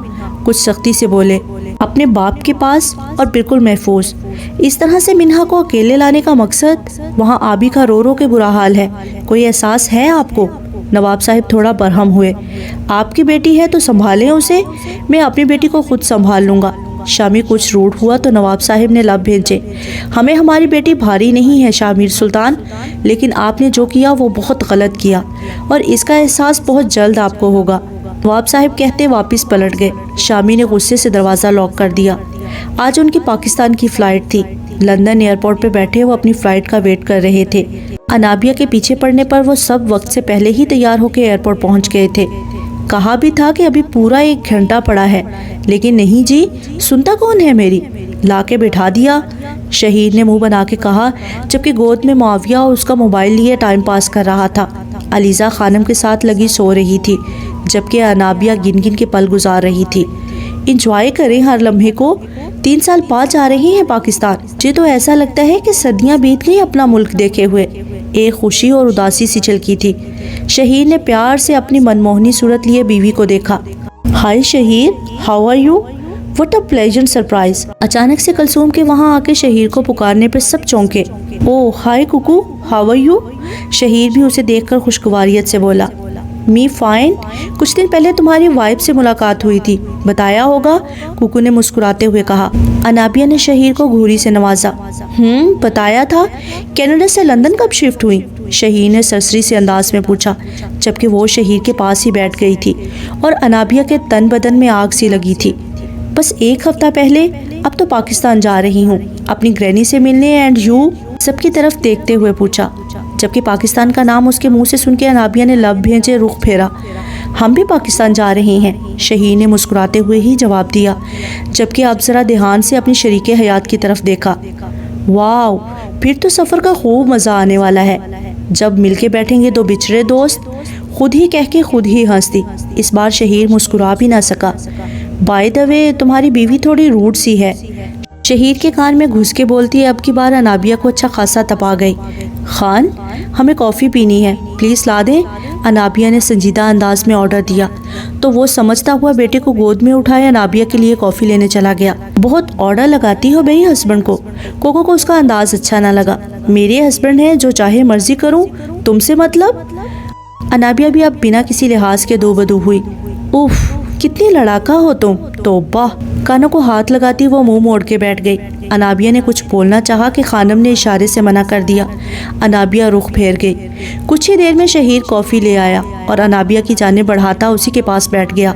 کچھ سختی سے بولے۔ اپنے باپ کے پاس، اور بالکل محفوظ۔ اس طرح سے منہا کو اکیلے لانے کا مقصد؟ وہاں آبی کا رو رو کے برا حال ہے، کوئی احساس ہے آپ کو؟ نواب صاحب تھوڑا برہم ہوئے۔ آپ کی بیٹی ہے تو سنبھالیں اسے، میں اپنی بیٹی کو خود سنبھال لوں گا۔ شامی کچھ روڈ ہوا تو نواب صاحب نے لب بھینچے۔ ہمیں ہماری بیٹی بھاری نہیں ہے شامیر سلطان، لیکن آپ نے جو کیا وہ بہت غلط کیا، اور اس کا احساس بہت جلد آپ کو ہوگا۔ نواب صاحب کہتے واپس پلٹ گئے۔ شامی نے غصے سے دروازہ لاک کر دیا۔ آج ان کی پاکستان کی فلائٹ تھی۔ لندن ایئرپورٹ پہ بیٹھے وہ اپنی فلائٹ کا ویٹ کر رہے تھے۔ انابیہ کے پیچھے پڑنے پر وہ سب وقت سے پہلے ہی تیار ہو کے ایئرپورٹ پہنچ گئے تھے۔ کہا بھی تھا کہ ابھی پورا 1 گھنٹہ پڑا ہے، لیکن نہیں جی، سنتا کون ہے میری، لا کے بٹھا دیا، شہید نے منہ بنا کے کہا، جبکہ گود میں معاویہ اور اس کا موبائل لیے ٹائم پاس کر رہا تھا۔ علیزہ خانم کے ساتھ لگی سو رہی تھی، جبکہ انابیہ گن گن کے پل گزار رہی تھی۔ انجوائے کریں ہر لمحے کو، 3 سال بعد جا رہی ہیں پاکستان؟ مجھے تو ایسا لگتا ہے کہ صدیاں بیت گئی اپنا ملک دیکھے ہوئے۔ ایک خوشی اور اداسی سی چلکی تھی۔ شہیر نے پیار سے اپنی منموہنی صورت لیے بیوی کو دیکھا۔ Hi Shaheer, how are you? What a pleasant surprise. اچانک سے کلثوم کے وہاں آ کے شہیر کو پکارنے پر سب چونکے۔ او ہائے کوکو، ہاؤ آر یو؟ شہیر بھی اسے دیکھ کر خوشگواریت سے بولا۔ می فائن، کچھ دن پہلے تمہاری وائف سے ملاقات ہوئی تھی، بتایا ہوگا، کوکو نے مسکراتے ہوئے کہا۔ انابیہ نے شہیر کو گھوری سے نوازا۔ بتایا تھا۔ کینیڈا سے لندن کب شفٹ ہوئی؟ شہیر نے سرسری سے انداز میں پوچھا، جبکہ وہ شہیر کے پاس ہی بیٹھ گئی تھی اور انابیہ کے تن بدن میں آگ سی لگی تھی۔ بس 1 ہفتہ پہلے، اب تو پاکستان جا رہی ہوں اپنی گرینی سے ملنے۔ And you? سب کی طرف دیکھتے ہوئے پوچھا، جبکہ پاکستان کا نام اس کے منہ سے سن کے انابیہ نے لب بھیجے رخ پھیرا۔ ہم بھی پاکستان جا رہے ہیں، شہیر نے مسکراتے ہوئے ہی جواب دیا، جبکہ اب ذرا دھیان سے اپنی شریک حیات کی طرف دیکھا۔ واو، پھر تو سفر کا خوب مزہ آنے والا ہے۔ جب مل کے بیٹھیں گے 2 بچھڑے دوست، خود ہی کہہ کے خود ہی ہنس دی۔ اس بار شہیر مسکرا بھی نہ سکا۔ بائی دا وے، تمہاری بیوی تھوڑی روڈ سی ہے، شہیر کے کان میں گھس کے بولتی ہے۔ اب کی بار انابیہ کو اچھا خاصا تپا گئی۔ خان، ہمیں کافی پینی ہے، پلیز لا دیں، انابیہ نے سنجیدہ انداز میں آرڈر دیا تو وہ سمجھتا ہوا بیٹے کو گود میں اٹھائے انابیہ کے لیے کافی لینے چلا گیا۔ بہت آرڈر لگاتی ہو بھئی ہسبینڈ کو۔ کوکو کو اس کا انداز اچھا نہ لگا۔ میرے ہسبینڈ ہیں، جو چاہے مرضی کروں، تم سے مطلب؟ انابیہ بھی اب بنا کسی لحاظ کے دو بدو ہوئی۔ اوف، کتنی لڑاکا ہو تم، توبہ۔ کانوں کو ہاتھ لگاتی وہ منہ موڑ کے بیٹھ گئی۔ انابیہ نے کچھ بولنا چاہا کہ خانم نے اشارے سے منع کر دیا۔ انابیہ رخ پھیر گئی۔ کچھ ہی دیر میں شہیر کافی لے آیا اور انابیہ کی جانب بڑھاتا اسی کے پاس بیٹھ گیا۔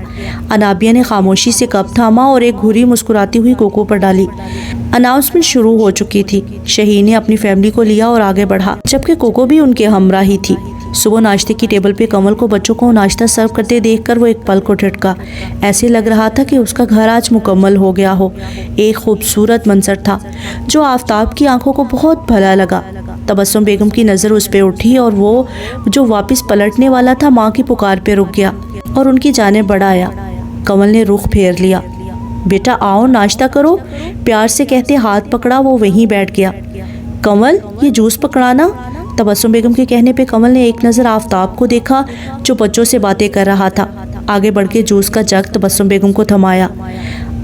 انابیہ نے خاموشی سے کپ تھاما اور ایک گھوری مسکراتی ہوئی کوکو پر ڈالی۔ اناؤنسمنٹ شروع ہو چکی تھی۔ شہیر نے اپنی فیملی کو لیا اور آگے بڑھا، جبکہ کوکو بھی ان کے ہمراہ ہی تھی۔ صبح ناشتے کی ٹیبل پہ کمل کو بچوں کو ناشتہ سرو کرتے دیکھ کر وہ ایک پل کو ٹھٹکا۔ ایسے لگ رہا تھا کہ اس کا گھر آج مکمل ہو گیا ہو۔ ایک خوبصورت منظر تھا جو آفتاب کی آنکھوں کو بہت بھلا لگا۔ تبسم بیگم کی نظر اس پہ اٹھی اور وہ جو واپس پلٹنے والا تھا ماں کی پکار پہ رک گیا اور ان کی جانب بڑھ آیا۔ کمل نے رخ پھیر لیا۔ بیٹا آؤ ناشتہ کرو، پیار سے کہتے ہاتھ پکڑا وہ وہیں بیٹھ گیا۔ کمل، یہ جوس پکڑانا۔ تبسم بیگم کے کہنے پہ کمل نے ایک نظر آفتاب کو دیکھا جو بچوں سے باتیں کر رہا تھا۔ آگے بڑھ کے جوس کا جگ تبسم بیگم کو تھمایا۔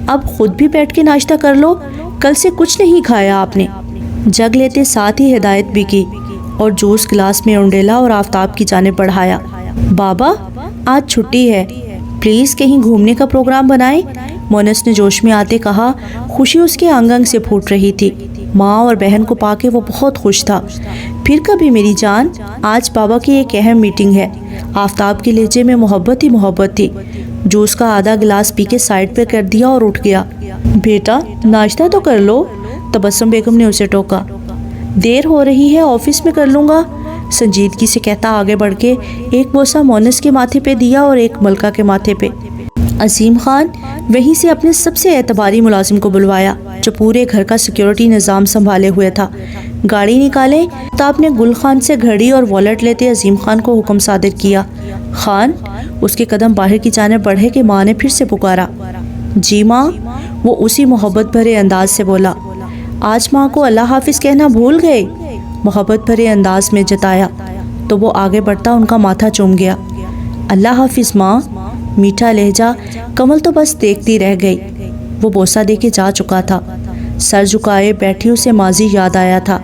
اب خود بھی بیٹھ کے ناشتہ کر لو، کل سے کچھ نہیں کھایا آپ نے۔ جگ لیتے ساتھ ہی ہدایت بھی کی اور جوس گلاس میں انڈیلا اور آفتاب کی جانب بڑھایا۔ بابا، آج چھٹی ہے، پلیز کہیں گھومنے کا پروگرام بنائیں، مونس نے جوش میں آتے کہا۔ خوشی اس کے انگ انگ سے پھوٹ رہی تھی۔ ماں اور بہن کو پا کے وہ بہت خوش تھا۔ پھر کبھی میری جان، آج بابا کی ایک اہم میٹنگ ہے۔ آفتاب کے لہجے میں محبت ہی محبت تھی۔ جوس کا آدھا گلاس پی کے سائڈ پہ کر دیا اور اٹھ گیا۔ بیٹا ناشتہ تو کر لو، تبسم بیگم نے اسے ٹوکا۔ دیر ہو رہی ہے، آفس میں کر لوں گا، سنجیدگی سے کہتا آگے بڑھ کے ایک بوسہ مونس کے ماتھے پہ دیا اور ایک ملکہ کے ماتھے پہ۔ عظیم خان وہیں سے اپنے سب سے اعتباری ملازم کو بلوایا جو پورے گھر کا سیکیورٹی نظام سنبھالے ہوئے تھا۔ گاڑی نکالے تو آپ نے گل خان سے گھڑی اور والیٹ لیتے عظیم خان کو حکم صادر کیا۔ خان، اس کے قدم باہر کی جانب بڑھے کہ ماں نے پھر سے پکارا۔ جی ماں، وہ اسی محبت بھرے انداز سے بولا۔ آج ماں کو اللہ حافظ کہنا بھول گئے، محبت بھرے انداز میں جتایا تو وہ آگے بڑھتا ان کا ماتھا چوم گیا۔ اللہ حافظ ماں، میٹھا لہجہ۔ کمل تو بس دیکھتی رہ گئی۔ وہ بوسہ دے کے جا چکا تھا۔ سر جھکائے بیٹھی اسے ماضی یاد آیا تھا۔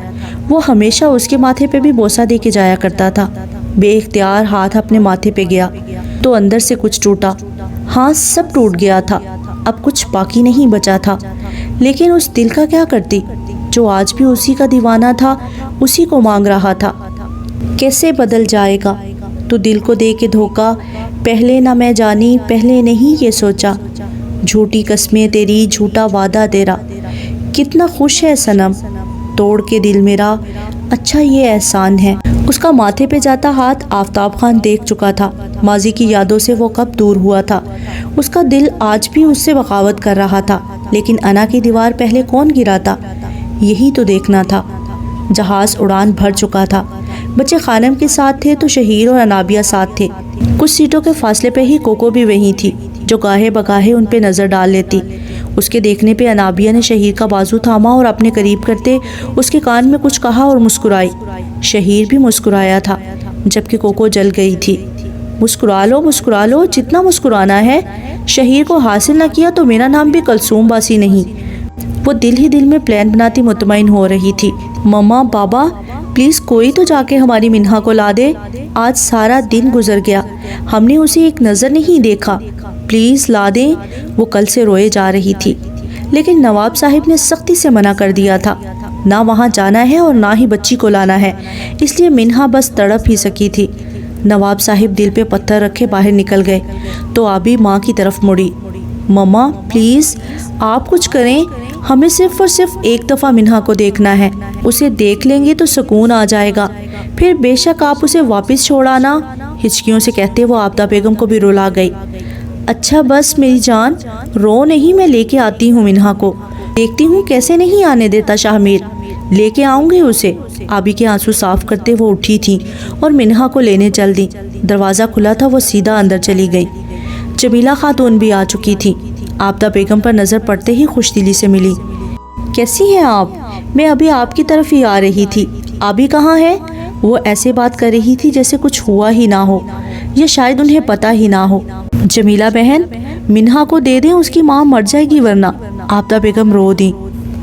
وہ ہمیشہ اس کے ماتھے پہ بھی بوسہ دے کے جایا کرتا تھا۔ بے اختیار ہاتھ اپنے ماتھے پہ گیا تو اندر سے کچھ ٹوٹا۔ ہاں، سب ٹوٹ گیا تھا، اب کچھ باقی نہیں بچا تھا۔ لیکن اس دل کا کیا کرتی جو آج بھی اسی کا دیوانہ تھا، اسی کو مانگ رہا تھا۔ کیسے بدل جائے گا تو دل کو دے کے دھوکا، پہلے نہ میں جانی، پہلے نہیں یہ سوچا، جھوٹی قسمیں تیری، جھوٹا وعدہ تیرا، کتنا خوش ہے صنم توڑ کے دل میرا، اچھا یہ احسان ہے۔ اس کا ماتھے پہ جاتا ہاتھ آفتاب خان دیکھ چکا تھا۔ ماضی کی یادوں سے وہ کب دور ہوا تھا۔ اس کا دل آج بھی اس سے بغاوت کر رہا تھا، لیکن انا کی دیوار پہلے کون گراتا، یہی تو دیکھنا تھا۔ جہاز اڑان بھر چکا تھا۔ بچے خانم کے ساتھ تھے تو شہیر اور انابیہ ساتھ تھے۔ کچھ سیٹوں کے فاصلے پہ ہی کوکو بھی وہیں تھی جو گاہے بگاہے ان پہ نظر ڈال لیتی۔ اس کے دیکھنے پہ انابیہ نے شہیر کا بازو تھاما اور اپنے قریب کرتے اس کے کان میں کچھ کہا اور مسکرائی۔ شہیر بھی مسکرایا تھا جبکہ کوکو جل گئی تھی۔ مسکرا لو جتنا مسکرانا ہے، شہیر کو حاصل نہ کیا تو میرا نام بھی کلثوم باسی نہیں۔ وہ دل ہی دل میں پلان بناتی مطمئن ہو رہی تھی۔ مما، بابا، پلیز کوئی تو جا کے ہماری منہا کو لا دے۔ آج سارا دن گزر گیا، ہم نے اسے ایک نظر نہیں دیکھا، پلیز لا دیں۔ وہ کل سے روئے جا رہی تھی، لیکن نواب صاحب نے سختی سے منع کر دیا تھا، نہ وہاں جانا ہے اور نہ ہی بچی کو لانا ہے، اس لیے منہا بس تڑپ ہی سکی تھی۔ نواب صاحب دل پہ پتھر رکھے باہر نکل گئے تو آبی ماں کی طرف مڑی۔ مما پلیز آپ کچھ کریں، ہمیں صرف اور صرف ایک دفعہ منہا کو دیکھنا ہے، اسے دیکھ لیں گے تو سکون آ جائے گا، پھر بے شک آپ اسے واپس چھوڑانا۔ ہچکیوں سے کہتے وہ آبدہ بیگم کو بھی رلا گئی۔ اچھا بس میری جان، رو نہیں، میں لے کے آتی ہوں منہا کو، دیکھتی ہوں کیسے نہیں آنے دیتا شاہ میر، لے کے آؤں گی اسے۔ آبی کے آنسو صاف کرتے وہ اٹھی تھی اور منہا کو لینے چل دی۔ دروازہ کھلا تھا، وہ سیدھا اندر چلی گئی۔ جمیلہ خاتون بھی آ چکی تھی۔ آبدہ بیگم پر نظر پڑتے ہی خوش دلی سے ملی۔ کیسی ہیں آپ؟ میں ابھی آپ کی طرف ہی آ رہی تھی۔ آبی کہاں ہے؟ وہ ایسے بات کر رہی تھی جیسے کچھ ہوا ہی نہ ہو یا شاید انہیں پتہ ہی نہ ہو۔ جمیلہ بہن، منہا کو دے دیں، اس کی ماں مر جائے گی ورنہ۔ آبدہ بیگم رو دی۔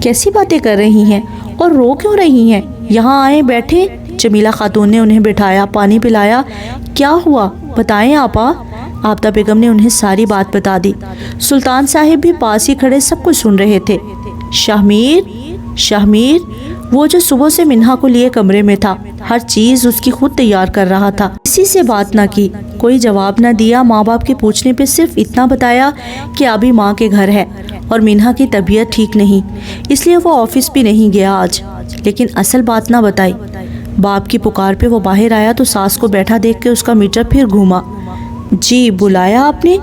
کیسی باتیں کر رہی ہیں اور رو کیوں رہی ہیں؟ یہاں آئیں، بیٹھیں۔ جمیلہ خاتون نے انہیں بٹھایا، پانی پلایا۔ کیا ہوا بتائیں آپا۔ آبدہ بیگم نے انہیں ساری بات بتا دی۔ سلطان صاحب بھی پاس ہی کھڑے سب کچھ سن رہے تھے۔ شاہ میر وہ جو صبح سے منہا کو لیے کمرے میں تھا، ہر چیز اس کی خود تیار کر رہا تھا، کسی سے بات نہ کی، کوئی جواب نہ دیا، ماں باپ کے پوچھنے پہ صرف اتنا بتایا کہ ابھی ماں کے گھر ہے اور منہا کی طبیعت ٹھیک نہیں، اس لیے وہ آفس بھی نہیں گیا آج، لیکن اصل بات نہ بتائی۔ باپ کی پکار پہ وہ باہر آیا تو ساس کو بیٹھا دیکھ کے اس کا میٹر پھر گھوما۔ جی بلایا آپ نے؟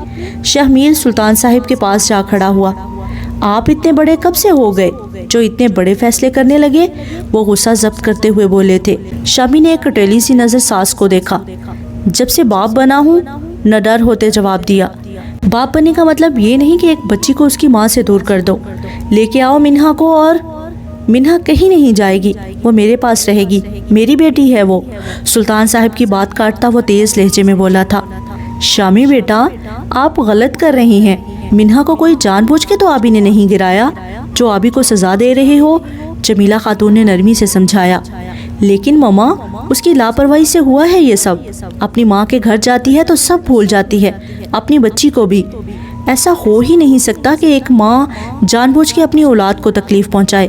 شاہ میر سلطان صاحب کے پاس جا کھڑا ہوا۔ آپ اتنے بڑے کب سے ہو گئے جو اتنے بڑے فیصلے کرنے لگے؟ وہ غصہ ضبط کرتے ہوئے بولے تھے۔ شامی نے ایک کٹیلی سی نظر ساس کو دیکھا۔ جب سے باپ بنا ہوں، نہ ڈر ہوتے جواب دیا۔ باپ بننے کا مطلب یہ نہیں کہ ایک بچی کو اس کی ماں سے دور کر دو۔ لے کے آؤ منہا کو، اور منہا کہیں نہیں جائے گی، وہ میرے پاس رہے گی، میری بیٹی ہے وہ۔ سلطان صاحب کی بات کاٹتا وہ تیز لہجے میں بولا تھا۔ شامی بیٹا، آپ غلط کر رہی ہیں، منہا کو کوئی جان بوجھ کے تو آبی نے نہیں گرایا جو آبی کو سزا دے رہے ہو۔ جمیلہ خاتون نے نرمی سے سمجھایا۔ لیکن مما، اس کی لاپرواہی سے ہوا ہے یہ سب، اپنی ماں کے گھر جاتی ہے تو سب بھول جاتی ہے، اپنی بچی کو بھی۔ ایسا ہو ہی نہیں سکتا کہ ایک ماں جان بوجھ کے اپنی اولاد کو تکلیف پہنچائے،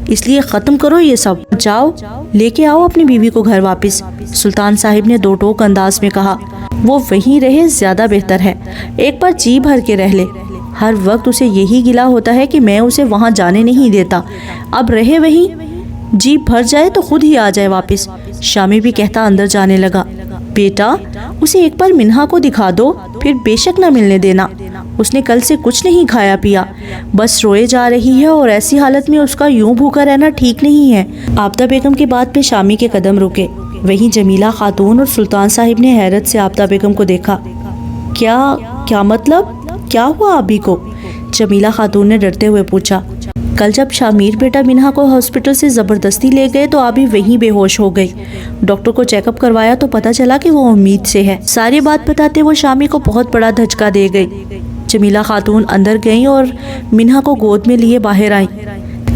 اس لیے ختم کرو یہ سب، جاؤ لے کے آؤ اپنی بیوی کو گھر واپس۔ سلطان صاحب نے دو ٹوک انداز میں کہا۔ وہ وہیں رہے زیادہ بہتر ہے، ایک بار جی بھر کے رہ لے، ہر وقت اسے یہی گلا ہوتا ہے کہ میں اسے وہاں جانے نہیں دیتا، اب رہے وہیں، جی بھر جائے تو خود ہی آ جائے واپس۔ شامی بھی کہتا اندر جانے لگا۔ بیٹا، اسے ایک بار منہا کو دکھا دو، پھر بے شک نہ ملنے دینا، اس نے کل سے کچھ نہیں کھایا پیا، بس روئے جا رہی ہے اور ایسی حالت میں اس کا یوں بھوکا رہنا ٹھیک نہیں ہے۔ آبدہ بیگم کی بات پہ شامی کے قدم رکے، وہیں جمیلہ خاتون اور سلطان صاحب نے حیرت سے آبدہ بیگم کو دیکھا۔ کیا مطلب؟ کیا ہوا آبی کو؟ جمیلہ خاتون نے ڈرتے ہوئے پوچھا۔ کل جب شامیر بیٹا منہا کو ہاسپٹل سے زبردستی لے گئے تو آبی وہیں بے ہوش ہو گئی، ڈاکٹر کو چیک اپ کروایا تو پتہ چلا کہ وہ امید سے ہے۔ ساری بات بتاتے وہ شامی کو بہت بڑا دھچکا دے گئی۔ جمیلہ خاتون اندر گئیں اور منہا کو گود میں لیے باہر آئیں۔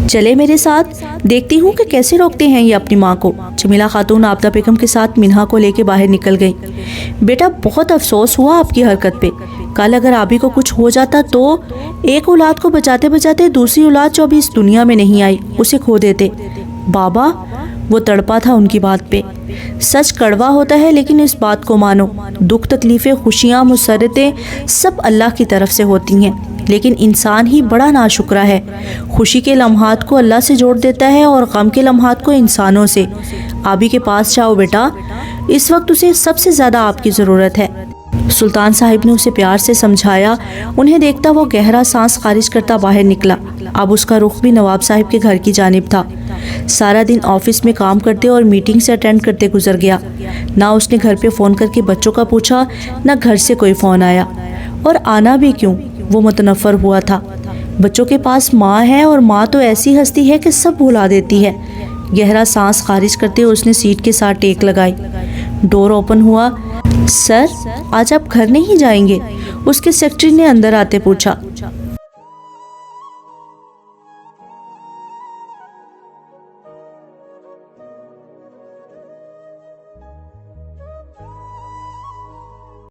چلے میرے ساتھ، دیکھتی ہوں کہ کیسے روکتے ہیں یہ اپنی ماں کو۔ جمیلہ خاتون آبدہ بیگم کے ساتھ منہا کو لے کے باہر نکل گئی۔ بیٹا، بہت افسوس ہوا آپ کی حرکت پہ، کل اگر آبی کو کچھ ہو جاتا تو ایک اولاد کو بچاتے بچاتے دوسری اولاد جو ابھی اس دنیا میں نہیں آئی اسے کھو دیتے۔ بابا، وہ تڑپا تھا ان کی بات پہ۔ سچ کڑوا ہوتا ہے لیکن اس بات کو مانو، دکھ تکلیفیں خوشیاں مسرتیں سب اللہ کی طرف سے ہوتی ہیں، لیکن انسان ہی بڑا ناشکرا ہے، خوشی کے لمحات کو اللہ سے جوڑ دیتا ہے اور غم کے لمحات کو انسانوں سے۔ آبی کے پاس جاؤ بیٹا، اس وقت اسے سب سے زیادہ آپ کی ضرورت ہے۔ سلطان صاحب نے اسے پیار سے سمجھایا۔ انہیں دیکھتا وہ گہرا سانس خارج کرتا باہر نکلا۔ اب اس کا رخ بھی نواب صاحب کے گھر کی جانب تھا۔ سارا دن آفس میں کام کرتے اور میٹنگ سے اٹینڈ کرتے گزر گیا، نہ اس نے گھر پہ فون کر کے بچوں کا پوچھا، نہ گھر سے کوئی فون آیا، اور آنا بھی کیوں، وہ متنفر ہوا تھا۔ بچوں کے پاس ماں ہے اور ماں تو ایسی ہستی ہے کہ سب بھلا دیتی ہے۔ گہرا سانس خارج کرتے ہوئے اس نے سیٹ کے ساتھ ٹیک لگائی۔ ڈور اوپن ہوا۔ سر، آج آپ گھر نہیں جائیں گے؟ اس کے سیکرٹری نے اندر آتے پوچھا۔